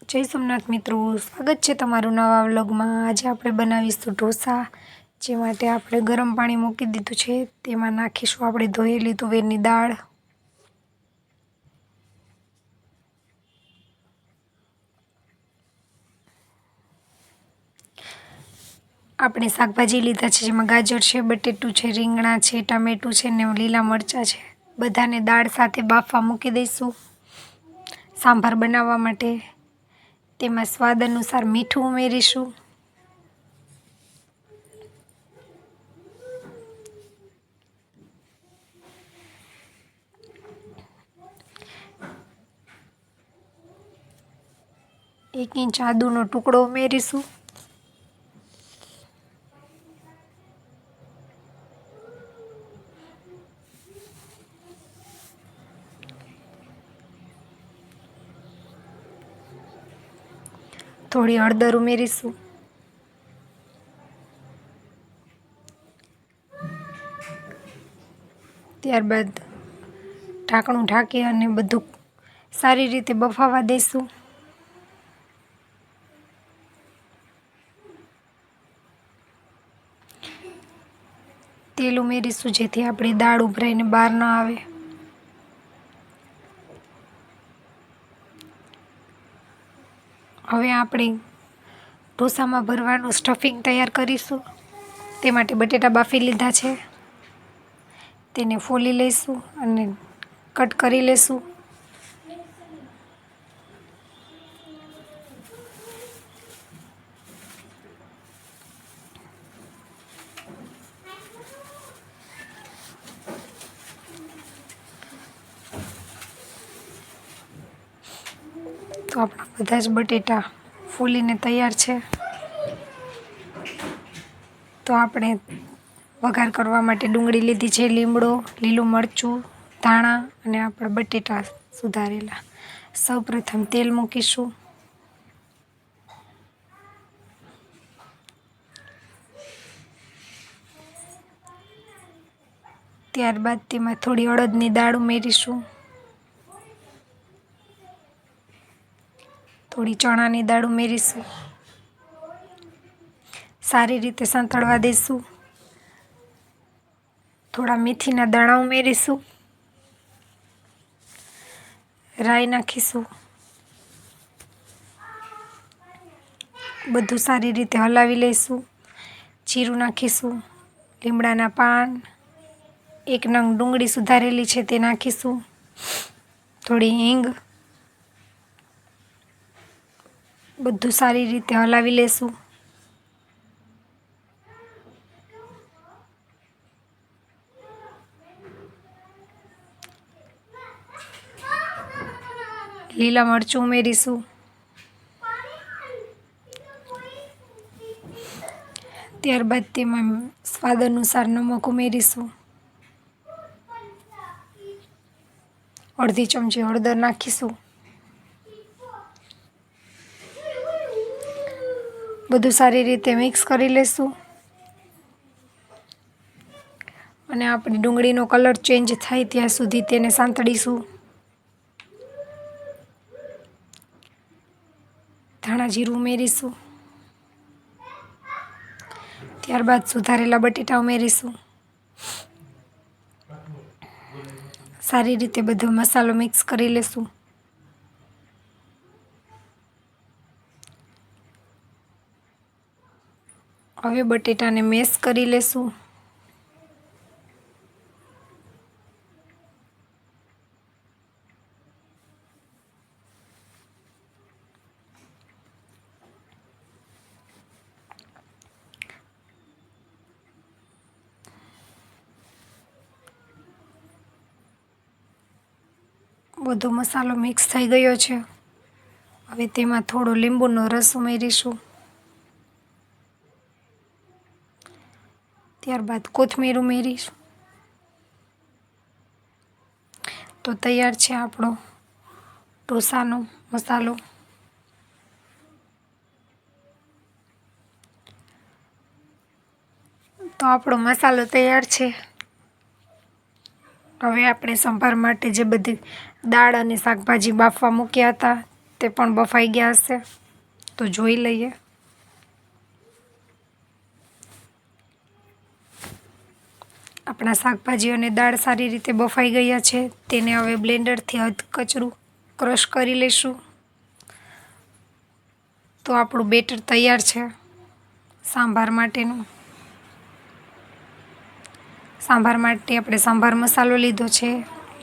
જય સોમનાથ મિત્રો, સ્વાગત છે તમારું નવા વ્લોગમાં। આજે આપણે બનાવીશું ઢોસા। જે માટે આપણે ગરમ પાણી મૂકી દીધું છે, તેમાં નાખીશું આપણે ધોયેલી તુવેરની દાળ, આપણે શાકભાજી લીધા છે, જેમાં ગાજર છે, બટેટું છે, રીંગણા છે, ટામેટું છે ને લીલા મરચાં છે। બધાને દાળ સાથે બાફવા મૂકી દઈશું સાંભાર બનાવવા માટે। તેમાં સ્વાદ અનુસાર મીઠું ઉમેરીશું, એક ઇંચ આદુનો ટુકડો ઉમેરીશું, થોડી હળદર ઉમેરીશું, ત્યારબાદ ઢાંકણું ઢાંકી અને બધું સારી રીતે બફાવા દઈશું। તેલ ઉમેરીશું જેથી આપણી દાળ ઉભરાઈને બહાર ન આવે। હવે આપણે ઢોસામાં ભરવાનું સ્ટફિંગ તૈયાર કરીશું। તે માટે બટેટા બાફી લીધા છે, તેને ફોલી લઈશું અને કટ કરી લઈશું। તો આપણા બધા જ બટેટા ફૂલીને તૈયાર છે। તો આપણે વઘાર કરવા માટે ડુંગળી લીધી છે, લીમડો, લીલું મરચું, ધાણા અને આપણા બટેટા સુધારેલા। સૌપ્રથમ તેલ મૂકીશું, ત્યારબાદ તેમાં થોડી અડદની દાળ ઉમેરીશું, થોડી ચણાની દાળ ઉમેરીશું, સારી રીતે સંતળવા દઈશું। થોડા મેથીના દાણા ઉમેરીશું, રાઈ નાખીશું, બધું સારી રીતે હલાવી લઈશું। જીરું નાખીશું, લીમડાના પાન, એક નંગ ડુંગળી સુધારેલી છે તે નાખીશું, થોડી હિંગ, બધું સારી રીતે હલાવી લઈશું। લીલા મરચું ઉમેરીશું, ત્યારબાદ તેમાં સ્વાદ અનુસાર નમક ઉમેરીશું, અડધી ચમચી હળદર નાખીશું, બધું સારી રીતે મિક્સ કરી લઈશું અને આપણી ડુંગળીનો કલર ચેન્જ થાય ત્યાં સુધી તેને સાંતળીશું। ધાણા જીરું ઉમેરીશું, ત્યારબાદ સુધારેલા બટેટા ઉમેરીશું, સારી રીતે બધો મસાલો મિક્સ કરી લેશું। હવે બટેટાને મેશ કરી લેશું, બધો મસાલો મિક્સ થઈ ગયો છે। હવે તેમાં થોડો લીંબુનો રસ ઉમેરીશું, ત્યારબાદ કોથમીર ઉમેરીશું। તો તૈયાર છે આપણો ઢોસાનો મસાલો। તો આપણો મસાલો તૈયાર છે। હવે આપણે સંભાર માટે જે બધી દાળ અને શાકભાજી બાફવા મૂક્યા હતા તે પણ બફાઈ ગયા હશે, તો જોઈ લઈએ. આપણા શાકભાજી અને દાળ સારી રીતે બફાઈ ગયા છે. તેને હવે બ્લેન્ડરથી અધકચરું ક્રશ કરી લઈશું. તો આપણું બેટર તૈયાર છે સાંભાર માટેનું. સાંભાર માટે આપણે સાંભાર મસાલો લીધો છે,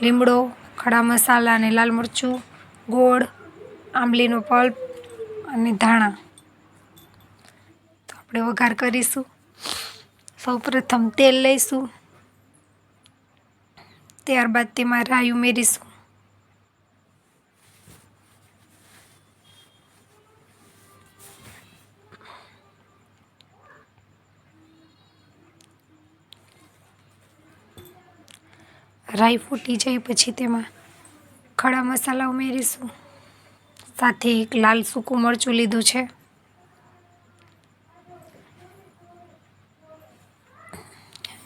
લીમડો, ખડા મસાલા અને લાલ મરચું, ગોળ, આંબલીનો પલ્પ અને ધાણા. તો આપણે વઘાર કરીશું. સૌપ્રથમ તેલ લઈશું, ત્યારબાદ તેમાં રાઈ ઉમેરીશું. રાઈ ફૂટી જાય પછી તેમાં ખડા મસાલા ઉમેરીશું. સાથે એક લાલ સૂકું મરચું લીધું છે.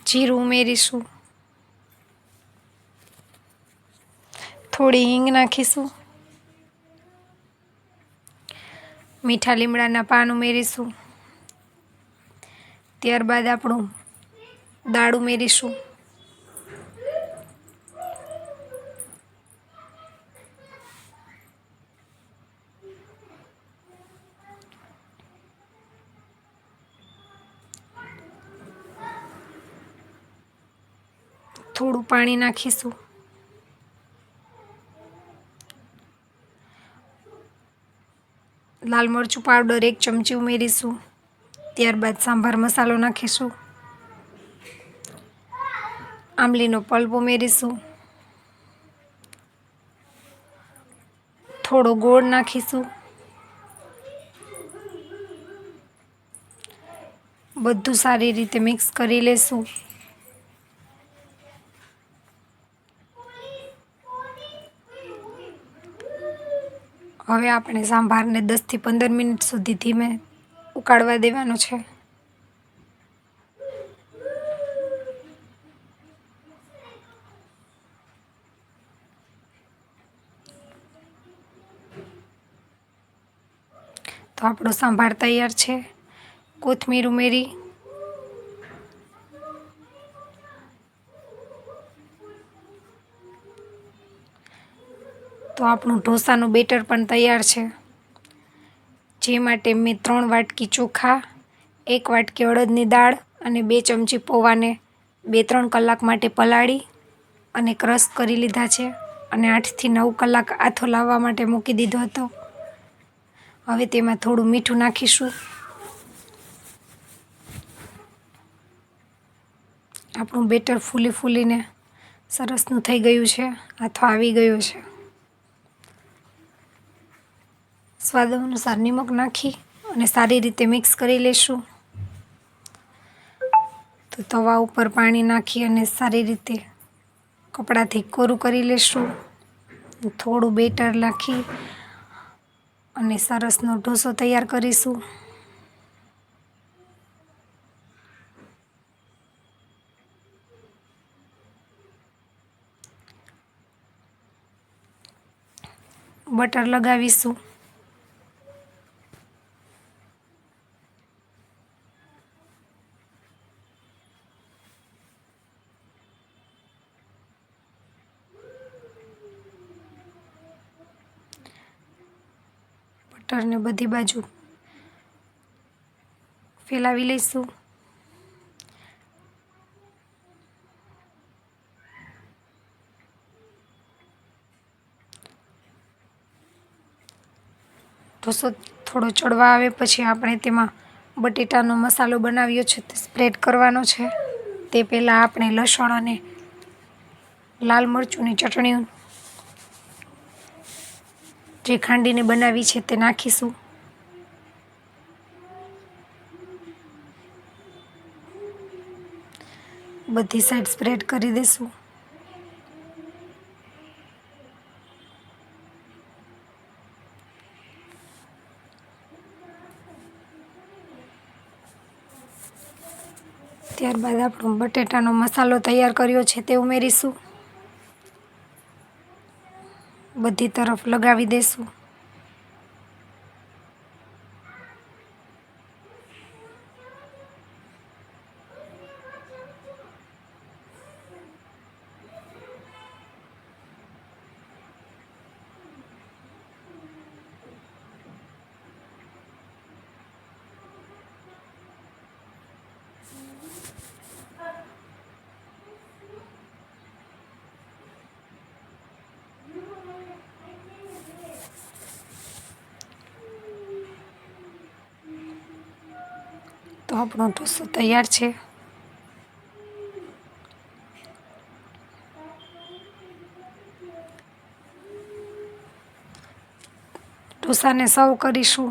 જીરું ઉમેરીશું. થોડી હિંગ નાખીશું. મીઠા લીમડાના પાન ઉમેરીશું. ત્યારબાદ આપણું દાળ ઉમેરીશું. થોડું પાણી નાખીશું. લાલ મરચું પાવડર 1 ચમચી ઉમેરીશું. ત્યારબાદ સાંભાર મસાલો નાખીશું. આંબલીનો પલ્પ ઉમેરીશું. થોડો ગોળ નાખીશું. બધું સારી રીતે મિક્સ કરી લેશું. હવે આપણે સાંભારને 10 થી 15 મિનિટ સુધી ધીમે ઉકાળવા દેવાનો છે. તો આપણો સાંભાર તૈયાર છે. કોથમીર ઉમેરી તો આપણું ઢોસાનું બેટર પણ તૈયાર છે. જે માટે મેં 3 વાટકી ચોખા, 1 વાટકી અડદની દાળ અને 2 ચમચી પૌવાને 2-3 કલાક માટે પલાળી અને ક્રશ કરી લીધા છે અને 8 થી 9 કલાક આથો લાવવા માટે મૂકી દીધો હતો. હવે તેમાં થોડું મીઠું નાખીશું. આપણું બેટર ફૂલીને સરસનું થઈ ગયું છે. આથો આવી ગયો છે. સ્વાદ અનુસાર નિમક નાખી અને સારી રીતે મિક્સ કરી લેશું. તો તવા ઉપર પાણી નાખી અને સારી રીતે કપડાથી કોરું કરી લેશું. થોડું બેટર નાખી અને સરસનો ઢોસો તૈયાર કરીશું. બટર લગાવીશું. બટરને બધી બાજુ ફેલાવી લઈશું. ઢોસો થોડો ચડવા આવે પછી આપણે તેમાં બટેટાનો મસાલો બનાવ્યો છે તે સ્પ્રેડ કરવાનો છે. તે પહેલાં આપણે લસણ અને લાલ મરચુંની ચટણી જે ખાંડીને બનાવી છે તે નાખીશું. બધી સાઈડ સ્પ્રેડ કરી દઈશું. ત્યારબાદ આપણો બટેટાનો મસાલો તૈયાર કર્યો છે તે ઉમેરીશું. બધી તરફ લગાવી દઈશું. તો આપણો ઢોસો તૈયાર છે। ઢોસાને સર્વ કરીશું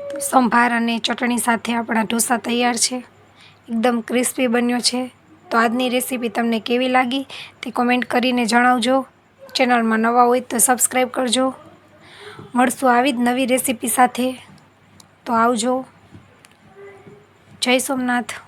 તો સંભાર અને ચટણી સાથે આપણા ઢોસા તૈયાર છે। એકદમ ક્રિસ્પી બન્યો છે। તો આજની રેસીપી તમને કેવી લાગી તે કોમેન્ટ કરીને જણાવજો। ચેનલમાં નવા હોય તો સબસ્ક્રાઈબ કરજો। મળશું આવી જ નવી રેસીપી સાથે। તો આવજો। જય સોમનાથ।